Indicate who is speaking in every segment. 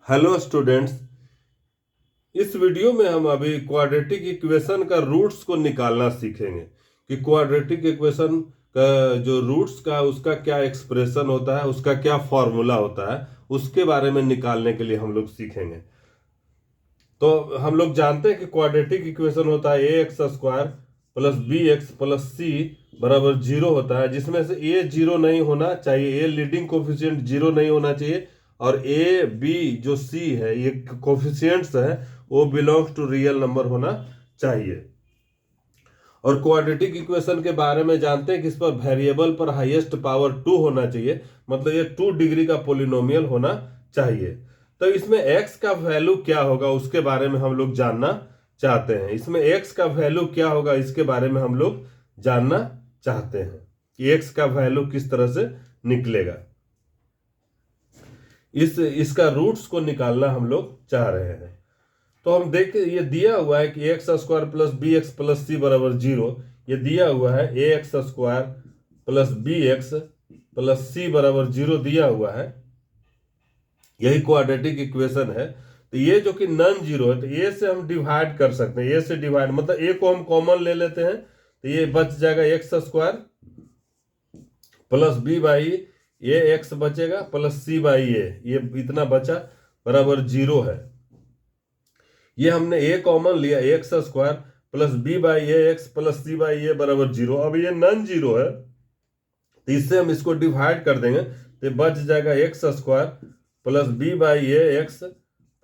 Speaker 1: Hello students. इस video में हम अभी क्वाड्रेटिक इक्वेशन का रूट्स को निकालना सीखेंगे कि क्वाड्रेटिक इक्वेशन का जो रूट्स का उसका क्या एक्सप्रेशन होता है, उसका क्या फॉर्मूला होता है, उसके बारे में निकालने के लिए हम लोग सीखेंगे। तो हम लोग जानते हैं कि क्वाड्रेटिक इक्वेशन होता है A X square plus B X plus C बराबर जीरो होता है, जिसमें से ए जीरो नहीं होना चाहिए, ए लीडिंग कोफिशिएंट जीरो नहीं होना चाहिए, और ए बी जो सी है ये कोफिशिएंट्स है वो बिलोंग्स टू रियल नंबर होना चाहिए। और क्वाड्रेटिक इक्वेशन के बारे में जानते हैं कि इस पर वेरिएबल पर हाईएस्ट पावर 2 होना चाहिए, मतलब ये 2 डिग्री का पोलिनोमियल होना चाहिए। तो इसमें x का वैल्यू क्या होगा उसके बारे में हम लोग जानना चाहते हैं। इसमें x का वैल्यू क्या होगा इसके बारे में हम लोग जानना चाहते हैं कि x का वैल्यू किस तरह से निकलेगा। इसका रूट्स को निकालना हम लोग चाह रहे हैं। तो हम देखें, ये दिया हुआ है कि X square plus B X plus C बराबर जीरो। ये दिया हुआ है A X square plus B X plus C बराबर जीरो दिया हुआ है। यही क्वाड्रेटिक इक्वेशन है। तो ये जो कि नॉन जीरो है तो ए से हम डिवाइड कर सकते हैं। ए से डिवाइड मतलब ए को हम कॉमन ले लेते हैं तो ये बच जाएगा X square plus B by A X बचेगा प्लस सी बाई ये इतना बचा बराबर जीरो है। ये हमने ए कॉमन लिया, X square plus B by A X plus C by A बराबर जीरो। अब ये नॉन जीरो है तो इससे हम इसको डिवाइड कर देंगे तो बच जाएगा X square plus B by A X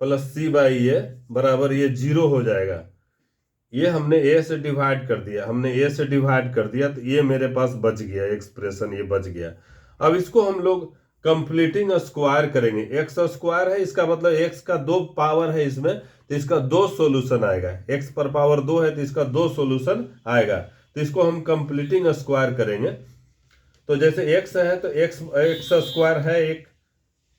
Speaker 1: plus C by A बराबर ये जीरो हो जाएगा। ये हमने ए से डिवाइड कर दिया, तो ये मेरे पास बच गया एक्सप्रेशन, ये बच गया। अब इसको हम लोग कंप्लीटिंग स्क्वायर करेंगे। एक्स स्क्वायर है, इसका मतलब एक्स का 2 पावर है इसमें, तो इसका 2 सॉल्यूशन आएगा। एक्स पर पावर 2 है तो इसका 2 सॉल्यूशन आएगा। तो इसको हम कंप्लीटिंग स्क्वायर करेंगे। तो जैसे एक्स है तो एक्स एक्स स्क्वायर है, एक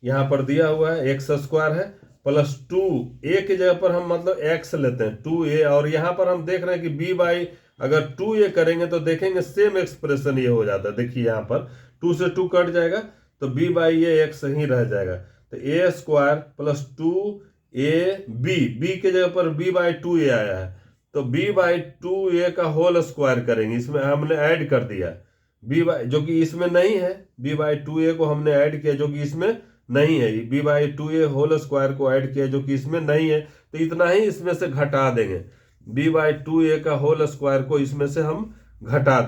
Speaker 1: यहाँ पर दिया हुआ है एक्स स्क्वायर है प्लस 2 ए की जगह पर हम मतलब एक्स लेते हैं 2a, और यहाँ पर हम देख रहे हैं कि बी बाई अगर 2a करेंगे तो देखेंगे सेम एक्सप्रेशन ये हो जाता है। देखिए यहाँ पर 2 से 2 कट जाएगा तो बी बाई ए एक्स ही रह जाएगा। तो ए स्क्वायर प्लस 2a बी की जगह पर बी बाई 2a आया है तो बी बाई 2a का होल स्क्वायर करेंगे। इसमें हमने ऐड कर दिया बी बाई, जो कि इसमें नहीं है, बी बाई 2a को हमने ऐड किया जो कि इसमें नहीं है, B by 2a whole square को ऐड किया जो कि इसमें नहीं है, तो इतना ही इसमें से घटा देंगे। बी बाई 2a का होल स्क्वायर को इसमें से हम घटा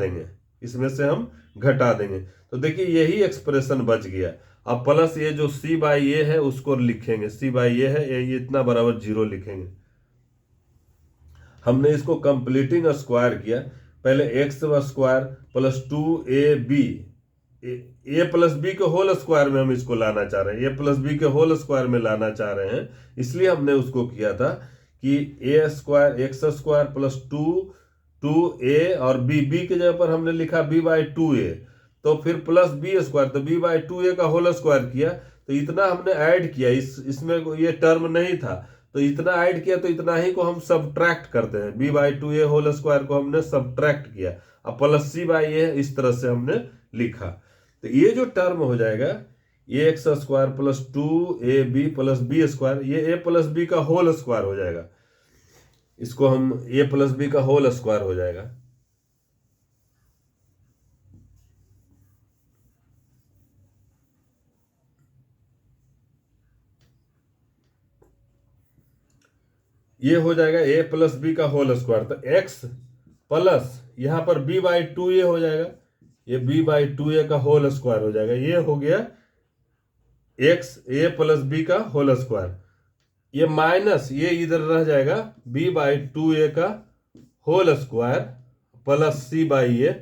Speaker 1: देंगे, तो देखिए यही एक्सप्रेशन बच गया। अब प्लस ये जो c बाई ए है उसको लिखेंगे, c बाई ए है ये इतना बराबर जीरो लिखेंगे। हमने इसको कंप्लीटिंग स्क्वायर किया। पहले एक्स स्क्वायर प्लस 2ab ए प्लस बी के होल स्क्वायर में हम इसको लाना चाह रहे हैं, ए प्लस बी के होल स्क्वायर में लाना चाह रहे हैं, इसलिए हमने उसको किया था कि A square X square plus 2a और बी की जगह पर हमने लिखा बी बाई 2a, तो फिर प्लस बी स्क्वायर, तो बी बाई 2a का होल स्क्वायर किया तो इतना हमने ऐड किया। इसमें ये टर्म नहीं था तो इतना ऐड किया, तो इतना ही को हम सब्ट्रैक्ट करते हैं। B by 2a whole square को हमने सब्ट्रैक्ट किया, अब प्लस सी बाई ए इस तरह से हमने लिखा। तो ये जो टर्म हो जाएगा ये X square plus 2ab plus B square, ये ए प्लस बी का होल स्क्वायर हो जाएगा। इसको हम ए प्लस बी का होल स्क्वायर हो जाएगा। ये हो जाएगा ए प्लस बी का होल स्क्वायर, तो एक्स प्लस यहां पर बी बाई 2a हो जाएगा, ये बी बाई 2a का होल स्क्वायर हो जाएगा। ये हो गया एक्स ए प्लस बी का होल स्क्वायर, ये माइनस ये इधर रह जाएगा बी बाई 2a का whole square plus C by A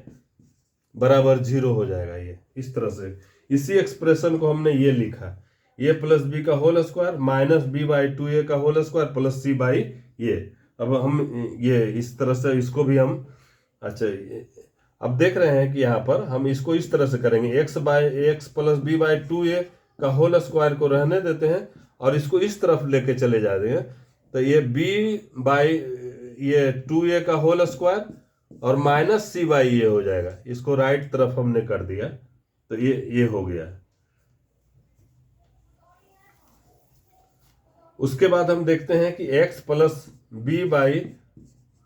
Speaker 1: बराबर जीरो हो जाएगा। ये इस तरह से इसी एक्सप्रेशन को हमने ये लिखा, ए प्लस बी का whole square minus B by 2a का whole square plus C by A. अब हम ये इस तरह से इसको भी हम अच्छा अब देख रहे हैं कि यहाँ पर हम इसको इस तरह से करेंगे, X by X plus B by 2a का होल स्क्वायर को रहने देते हैं और इसको इस तरफ लेके चले जाते हैं, तो ये b बाई ये 2a का होल स्क्वायर और माइनस सी बाई ए हो जाएगा। इसको राइट तरफ हमने कर दिया तो ये हो गया। उसके बाद हम देखते हैं कि x plus B by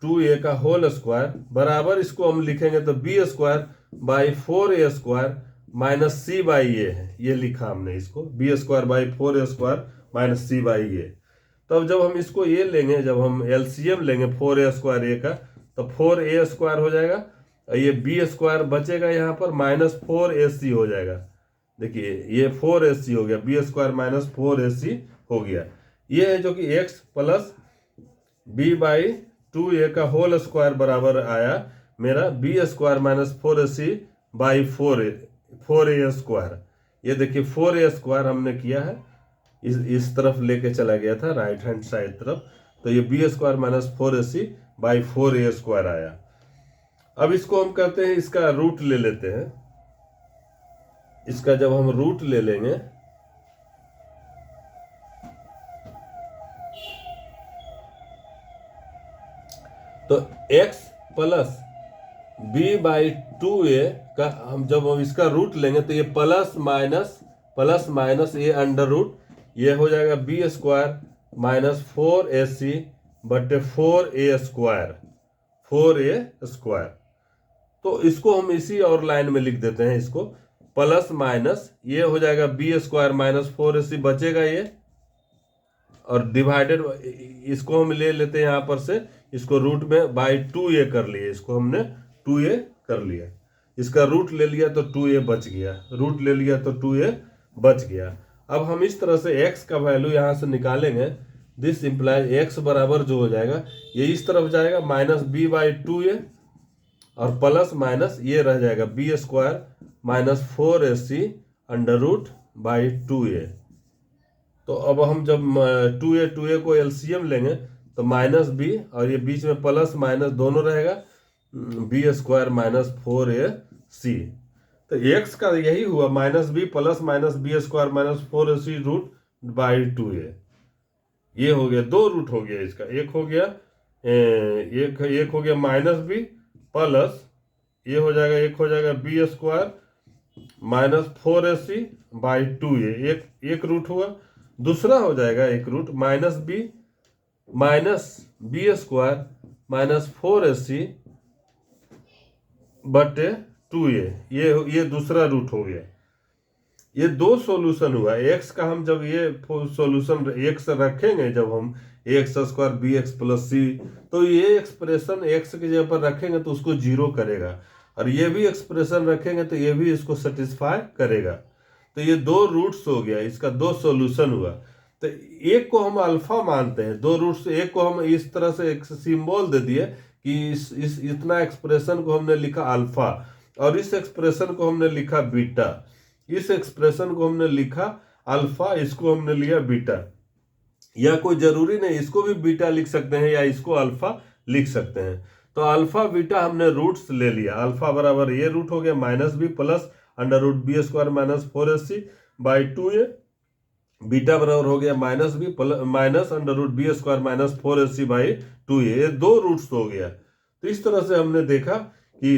Speaker 1: 2a का होल स्क्वायर बराबर, इसको हम लिखेंगे तो B square by 4a square minus C by A है, ये लिखा हमने इसको B square by 4a square minus C by A. तब जब हम इसको ये लेंगे, जब हम एलसीएम लेंगे 4a स्क्वायर ए का, तो 4a स्क्वायर हो जाएगा, ये बी स्क्वायर बचेगा यहाँ पर, माइनस 4ac हो जाएगा। देखिए ये 4ac हो गया, बी स्क्वायर माइनस 4ac हो गया। ये है जो कि x plus B by 2a का होल स्क्वायर बराबर आया मेरा B square minus 4ac by 4a square. ये देखिए 4a स्क्वायर हमने किया है, इस तरफ लेके चला गया था राइट हैंड साइड तरफ, तो ये B square minus 4ac by 4a square आया। अब इसको हम कहते हैं, इसका रूट ले लेते हैं। इसका जब हम रूट ले लेंगे तो x plus B by 2a का हम जब हम इसका रूट लेंगे तो ये प्लस माइनस ये अंडर रूट, ये हो जाएगा बी स्क्वायर माइनस 4ac बटे 4a स्क्वायर। तो इसको हम इसी और लाइन में लिख देते हैं, इसको प्लस माइनस ये हो जाएगा बी स्क्वायर माइनस 4ac बचेगा ये, और डिवाइडेड इसको हम ले लेते हैं यहाँ पर से, इसको रूट में बाई 2a कर लिए, इसको हमने 2a कर लिया, इसका रूट ले लिया तो 2a बच गया, रूट ले लिया तो 2a बच गया। अब हम इस तरह से x का वैल्यू यहाँ से निकालेंगे, दिस इंप्लाइज x बराबर जो हो जाएगा ये इस तरफ जाएगा माइनस बी बाई 2a और प्लस माइनस ये रह जाएगा B square minus 4ac under root by 2a। तो अब हम जब 2a को एलसीएम लेंगे तो माइनस बी और ये बीच में प्लस माइनस दोनों रहेगा, बी स्क्वायर माइनस 4ac। तो x का यही हुआ minus B plus minus B square minus 4ac root by 2a। ये हो गया, दो रूट हो गया इसका, एक हो गया एक हो गया माइनस बी प्लस ये हो जाएगा, एक हो जाएगा B square minus 4ac by 2a, एक रूट हुआ। दूसरा हो जाएगा एक root minus B square minus 4ac बटे 2a, ये दूसरा रूट हो गया। ये दो सॉल्यूशन हुआ x का। हम जब ये सॉल्यूशन x रखेंगे, जब हम X square B X plus C, तो ये एक्सप्रेशन x की जगह पर रखेंगे तो उसको जीरो करेगा, और ये भी एक्सप्रेशन रखेंगे तो ये भी इसको सेटिस्फाई करेगा। तो ये दो रूट्स हो गया, इसका दो सॉल्यूशन हुआ। तो एक को हम अल्फा मानते हैं, दो रूट्स, एक को हम इस तरह से एक सिंबल दे दिए कि इस इतना एक्सप्रेशन को हमने लिखा अल्फा, और इस एक्सप्रेशन को हमने लिखा बीटा, इस एक्सप्रेशन को हमने लिखा अल्फा, इसको हमने लिया बीटा। या कोई जरूरी नहीं, इसको भी बीटा लिख सकते हैं या इसको अल्फा लिख सकते हैं। तो अल्फा बीटा हमने रूट्स ले लिया, अल्फा बराबर ये रूट हो गया minus B plus under root B square minus 4ac by 2a, beta बराबर हो गया minus B minus under root B square minus 4ac by 2a। ये दो रूट्स हो गया। तो इस तरह से हमने देखा कि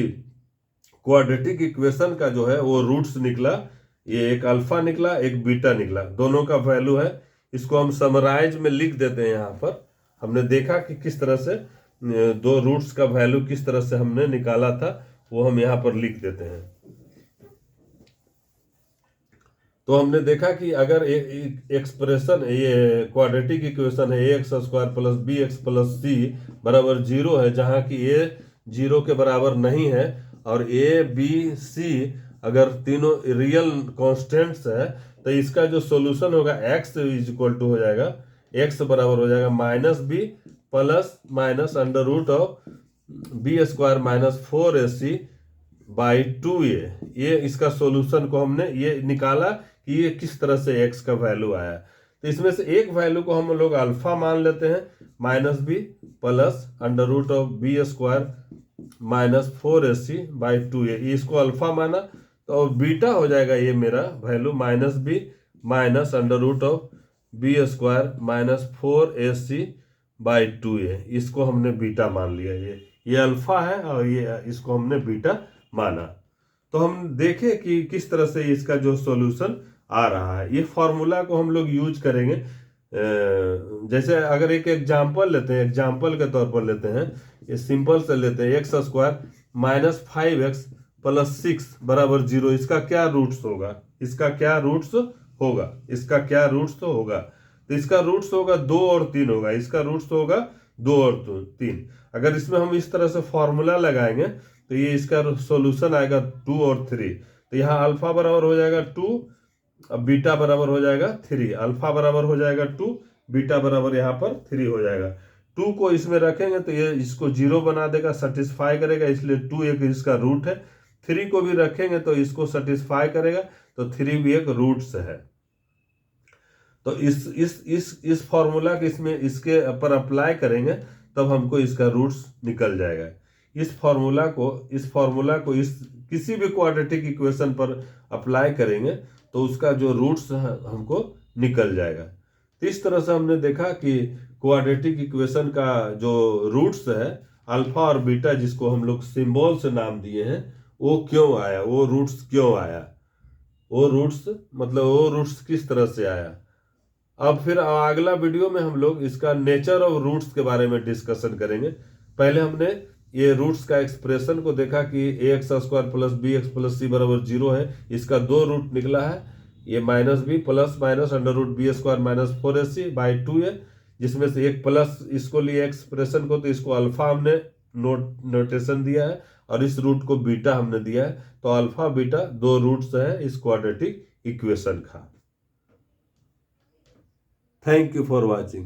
Speaker 1: क्वाड्रेटिक इक्वेशन का जो है वो रूट्स निकला, ये एक अल्फा निकला एक बीटा निकला, दोनों का वैल्यू है। इसको हम समराइज में लिख देते हैं। यहाँ पर हमने देखा कि किस तरह से दो रूट्स का वैल्यू किस तरह से हमने निकाला था, वो हम यहाँ पर लिख देते हैं। तो हमने देखा कि अगर एक्सप्रेशन ये क्वाड्रेटिक इक्वेशन है X square plus B X plus C बराबर 0 है, जहाँ की ए 0 के बराबर नहीं है, और ए बी सी अगर तीनों रियल कांस्टेंट्स है, तो इसका जो सॉल्यूशन होगा x इज इक्वल टू हो जाएगा, x बराबर हो जाएगा minus B plus minus under root of B square minus 4ac by 2a। ये इसका सॉल्यूशन को हमने ये निकाला कि ये किस तरह से x का वैल्यू आया। तो इसमें से एक वैल्यू को हम लोग अल्फा मान लेते हैं, minus B plus under root of B square minus 4ac by 2a, इसको अल्फा माना। तो बीटा हो जाएगा ये मेरा value minus B minus under root of B square minus 4ac by 2a, इसको हमने बीटा मान लिया। ये अल्फा है और ये इसको हमने बीटा माना। तो हम देखें कि किस तरह से इसका जो सॉल्यूशन आ रहा है। ये फॉर्मूला को हम लोग यूज करेंगे जैसे अगर एक एग्जाम्पल लेते हैं, एग्जाम्पल के तौर पर लेते हैं, ये सिंपल से लेते हैं, x square minus 5x plus 6 बराबर 0, इसका क्या रूट्स होगा, इसका क्या रूट्स होगा, इसका क्या रूट्स होगा, तो इसका रूट्स होगा 2 और 3 होगा, इसका रूट्स होगा 2 और 3। अगर इसमें हम इस तरह से फॉर्मूला लगाएंगे तो ये इसका सॉल्यूशन आएगा 2 और 3, तो यहाँ अल्फा बराबर हो जाएगा 2, अब बीटा बराबर हो जाएगा 3, अल्फा बराबर हो जाएगा 2, बीटा बराबर यहाँ पर 3 हो जाएगा। 2 को इसमें रखेंगे तो ये इसको 0 बना देगा, सेटिस्फाई करेगा, इसलिए 2 एक इसका रूट है। 3 को भी रखेंगे तो इसको सेटिस्फाई करेगा, तो 3 भी एक रूट्स है। तो इस फॉर्मूला के इसमें इसके पर अप्लाई करेंगे तब हमको इसका रूट्स निकल जाएगा। इस फॉर्मूला को इस किसी भी क्वाड्रेटिक इक्वेशन पर अप्लाई करेंगे तो उसका जो रूट्स है हमको निकल जाएगा। तो इस तरह से हमने देखा कि क्वाड्रेटिक इक्वेशन का जो रूट्स है अल्फा और बीटा, जिसको हम लोग सिंबल से नाम दिए हैं, वो क्यों आया, वो रूट्स क्यों आया, वो रूट्स किस तरह से आया। अब फिर अगला वीडियो में हम लोग इसका नेचर ऑफ रूट्स के बारे में डिस्कशन करेंगे। पहले हमने ये रूट्स का एक्सप्रेशन को देखा कि A X square plus B X plus C बराबर 0 है, इसका 2 रूट निकला है, ये minus B plus minus under root B square minus 4ac by 2 है, जिसमें से एक प्लस इसको लिए एक्सप्रेशन को, तो इसको अल्फा हमने नोटेशन दिया है और इस रूट को बीटा हमने दिया है, तो अल्फा बीटा 2 रूट्स है इस क्वाड्रेटिक इक्वेशन का। Thank you for watching.